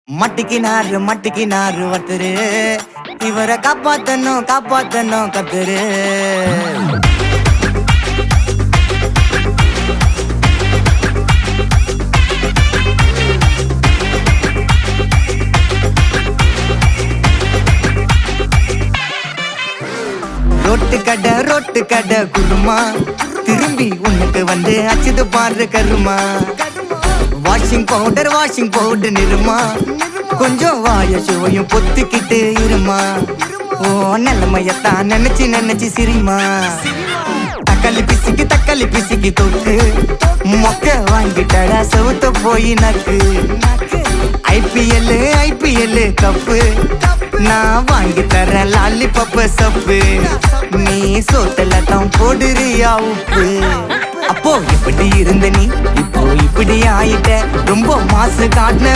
மட்டிக்கினாரு ஒருத்தரு இவரை காப்பாத்தணும் கத்துரு. ரோட்டு கடை குருமா திரும்பி உனக்கு வந்து அச்சுது பாரு கருமா. வாஷிங் பவுடர் நிறுமா கொஞ்சம் வாய சுவையும் பொத்துக்கிட்டு இருமா. ஓ நிலைமையத்தான் நினைச்சு சிரிமா. தக்காளி பிசிக்கி தொட்டு மொக்க வாங்கிட்டடா செவுத்த போய் நக்கு. ஐபிஎல் கப்பு நான் வாங்கி தரேன் லாலிபப்ப சப்பு. நீ சோத்தல தான் போடுறியா உப்பு. அப்போ இப்படி இருந்த நீ இப்போ இப்படி ஆயிட்ட ரொம்ப மாசு காட்டின.